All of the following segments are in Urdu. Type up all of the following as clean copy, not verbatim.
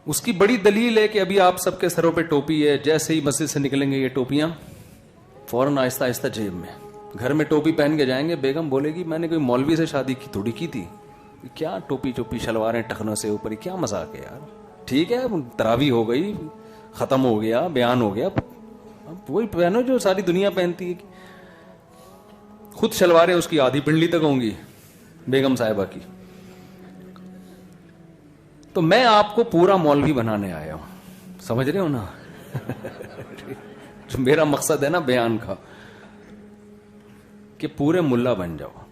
اس کی بڑی دلیل ہے کہ ابھی آپ سب کے سروں پہ ٹوپی ہے, جیسے ہی مسجد سے نکلیں گے یہ ٹوپیاں فوراً آہستہ آہستہ جیب میں. گھر میں ٹوپی پہن کے جائیں گے, بیگم بولے گی میں نے کوئی مولوی سے شادی کی تھوڑی کی تھی, کیا ٹوپی چوپی شلواریں ٹخنوں سے اوپر, کیا مذاق ہے یار. ٹھیک ہے تراویح ہو گئی, ختم ہو گیا, بیان ہو گیا, اب وہی پہنو جو ساری دنیا پہنتی ہے. خود شلواریں اس کی آدھی پنڈلی تک ہوں گی بیگم صاحبہ کی. تو میں آپ کو پورا مولوی بنانے آیا ہوں, سمجھ رہے ہو نا. جو میرا مقصد ہے نا بیان کا, کہ پورے ملا بن جاؤ.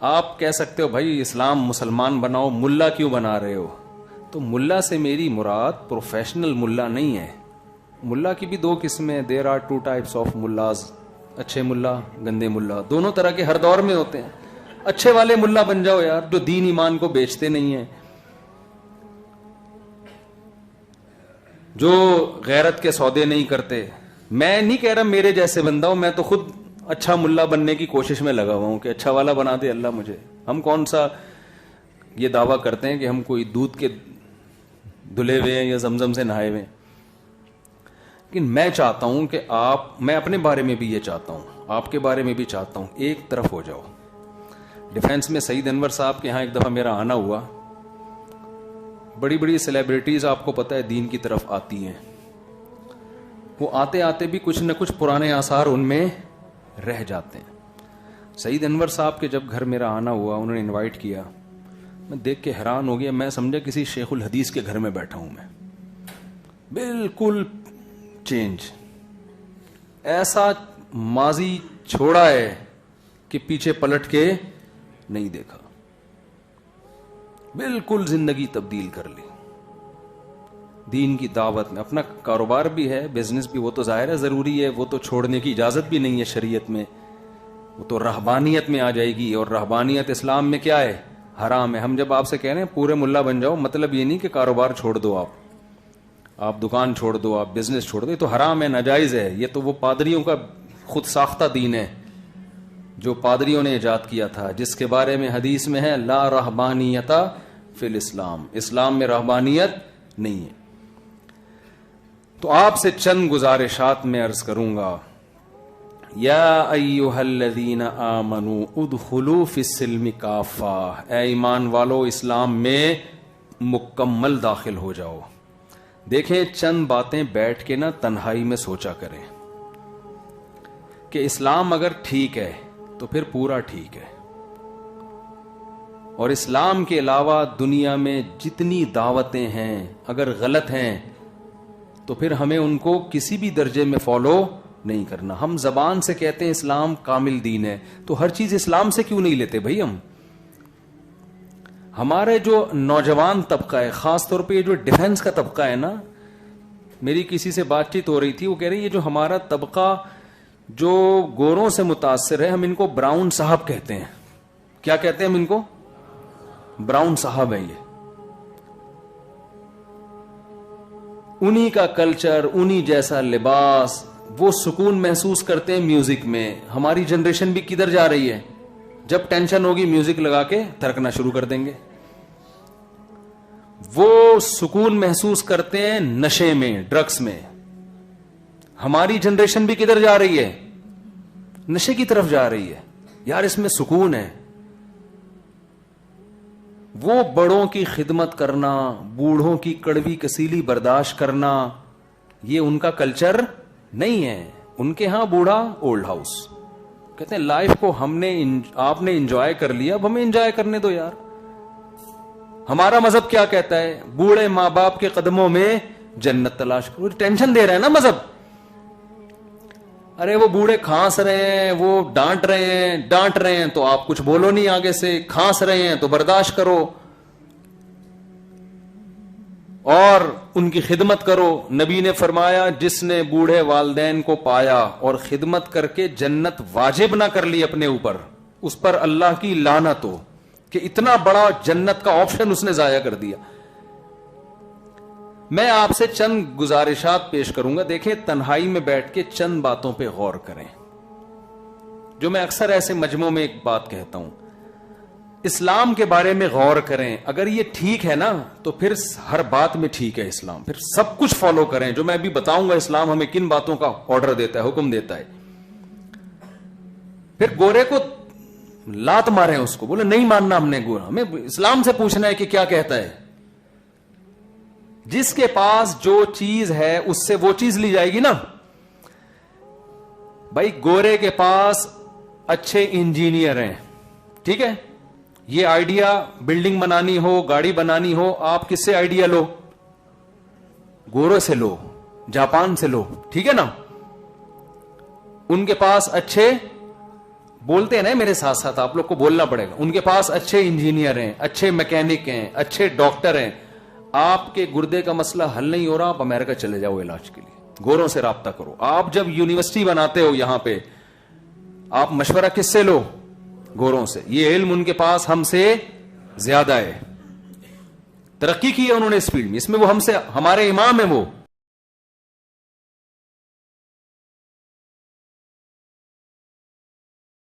آپ کہہ سکتے ہو بھائی اسلام مسلمان بناؤ, ملا کیوں بنا رہے ہو؟ تو ملا سے میری مراد پروفیشنل ملا نہیں ہے. ملا کی بھی دو قسمیں, there are two types of mullahs, اچھے ملا گندے ملا, دونوں طرح کے ہر دور میں ہوتے ہیں. اچھے والے ملا بن جاؤ یار, جو دین ایمان کو بیچتے نہیں ہیں, جو غیرت کے سودے نہیں کرتے. میں نہیں کہہ رہا میرے جیسے بندہ ہوں, میں تو خود اچھا ملا بننے کی کوشش میں لگا ہوا ہوں کہ اچھا والا بنا دے اللہ مجھے. ہم کون سا یہ دعویٰ کرتے ہیں کہ ہم کوئی دودھ کے دھلے ہوئے ہیں یا زمزم سے نہائے ہوئے ہیں. لیکن میں چاہتا ہوں کہ میں اپنے بارے میں بھی یہ چاہتا ہوں, آپ کے بارے میں بھی چاہتا ہوں, ایک طرف ہو جاؤ. ڈیفینس میں سعید انور صاحب کے ہاں ایک دفعہ میرا آنا ہوا. بڑی بڑی سیلیبریٹیز آپ کو پتہ ہے دین کی طرف آتی ہیں, وہ آتے آتے بھی کچھ نہ کچھ پرانے آثار ان میں رہ جاتے ہیں. سعید انور صاحب کے جب گھر میرا آنا ہوا, انہوں نے انوائٹ کیا, میں دیکھ کے حیران ہو گیا. میں سمجھا کسی شیخ الحدیث کے گھر میں بیٹھا ہوں. میں بالکل چینج, ایسا ماضی چھوڑا ہے کہ پیچھے پلٹ کے نہیں دیکھا. بالکل زندگی تبدیل کر لی دین کی دعوت میں. اپنا کاروبار بھی ہے, بزنس بھی, وہ تو ظاہر ہے ضروری ہے, وہ تو چھوڑنے کی اجازت بھی نہیں ہے شریعت میں, وہ تو رہبانیت میں آ جائے گی. اور رہبانیت اسلام میں کیا ہے؟ حرام ہے. ہم جب آپ سے کہہ رہے ہیں پورے ملا بن جاؤ, مطلب یہ نہیں کہ کاروبار چھوڑ دو, آپ دکان چھوڑ دو, آپ بزنس چھوڑ دو, یہ تو حرام ہے, ناجائز ہے. یہ تو وہ پادریوں کا خود ساختہ دین ہے جو پادریوں نے ایجاد کیا تھا, جس کے بارے میں حدیث میں ہے لا رہبانیت فی الاسلام, اسلام میں رہبانیت نہیں ہے. تو آپ سے چند گزارشات میں عرض کروں گا. یا ایھا الذین آمنوا ادخلوا فی السلم کافہ, اے ایمان والو اسلام میں مکمل داخل ہو جاؤ. دیکھیں چند باتیں بیٹھ کے نا تنہائی میں سوچا کریں کہ اسلام اگر ٹھیک ہے تو پھر پورا ٹھیک ہے, اور اسلام کے علاوہ دنیا میں جتنی دعوتیں ہیں اگر غلط ہیں تو پھر ہمیں ان کو کسی بھی درجے میں فالو نہیں کرنا. ہم زبان سے کہتے ہیں اسلام کامل دین ہے, تو ہر چیز اسلام سے کیوں نہیں لیتے بھائی؟ ہمارے جو نوجوان طبقہ ہے, خاص طور پہ یہ جو ڈیفنس کا طبقہ ہے نا, میری کسی سے بات چیت ہو رہی تھی, وہ کہہ رہی ہے یہ جو ہمارا طبقہ جو گوروں سے متاثر ہے, ہم ان کو براؤن صاحب کہتے ہیں. کیا کہتے ہیں ہم ان کو؟ براؤن صاحب ہے. یہ انہی کا کلچر, انہی جیسا لباس, وہ سکون محسوس کرتے ہیں میوزک میں. ہماری جنریشن بھی کدھر جا رہی ہے؟ جب ٹینشن ہوگی میوزک لگا کے تھرکنا شروع کر دیں گے. وہ سکون محسوس کرتے ہیں نشے میں, ڈرگس میں. ہماری جنریشن بھی کدھر جا رہی ہے؟ نشے کی طرف جا رہی ہے. یار اس میں سکون ہے. وہ بڑوں کی خدمت کرنا, بوڑھوں کی کڑوی کسیلی برداشت کرنا, یہ ان کا کلچر نہیں ہے. ان کے ہاں بوڑھا اولڈ ہاؤس. کہتے ہیں لائف کو آپ نے انجوائے کر لیا, اب ہمیں انجوائے کرنے دو یار. ہمارا مذہب کیا کہتا ہے؟ بوڑھے ماں باپ کے قدموں میں جنت تلاش کرو. ٹینشن دے رہا ہے نا مذہب. ارے وہ بوڑھے کھانس رہے ہیں, وہ ڈانٹ رہے ہیں تو آپ کچھ بولو نہیں آگے سے. کھانس رہے ہیں تو برداشت کرو اور ان کی خدمت کرو. نبی نے فرمایا جس نے بوڑھے والدین کو پایا اور خدمت کر کے جنت واجب نہ کر لی اپنے اوپر, اس پر اللہ کی لعنت ہو کہ اتنا بڑا جنت کا آپشن اس نے ضائع کر دیا. میں آپ سے چند گزارشات پیش کروں گا. دیکھیں تنہائی میں بیٹھ کے چند باتوں پہ غور کریں, جو میں اکثر ایسے مجمعوں میں ایک بات کہتا ہوں. اسلام کے بارے میں غور کریں. اگر یہ ٹھیک ہے نا تو پھر ہر بات میں ٹھیک ہے اسلام, پھر سب کچھ فالو کریں. جو میں ابھی بتاؤں گا اسلام ہمیں کن باتوں کا آرڈر دیتا ہے, حکم دیتا ہے. پھر گورے کو لات مارے, اس کو بولے نہیں ماننا ہم نے گورا, ہمیں اسلام سے پوچھنا ہے کہ کیا کہتا ہے. جس کے پاس جو چیز ہے اس سے وہ چیز لی جائے گی نا. بھائی گورے کے پاس اچھے انجینئر ہیں, ٹھیک ہے, یہ آئیڈیا بلڈنگ بنانی ہو, گاڑی بنانی ہو, آپ کس سے آئیڈیا لو؟ گوروں سے لو, جاپان سے لو, ٹھیک ہے نا. ان کے پاس اچھے, بولتے ہیں نا میرے ساتھ ساتھ, آپ لوگ کو بولنا پڑے گا, ان کے پاس اچھے انجینئر ہیں, اچھے میکینک ہیں, اچھے ڈاکٹر ہیں. آپ کے گردے کا مسئلہ حل نہیں ہو رہا, آپ امریکہ چلے جاؤ علاج کے لیے, گوروں سے رابطہ کرو. آپ جب یونیورسٹی بناتے ہو یہاں پہ, آپ مشورہ کس سے لو؟ گوروں سے. یہ علم ان کے پاس ہم سے زیادہ ہے, ترقی کی ہے انہوں نے اس فیلڈ میں, اس میں وہ ہم سے, ہمارے امام ہیں وہ.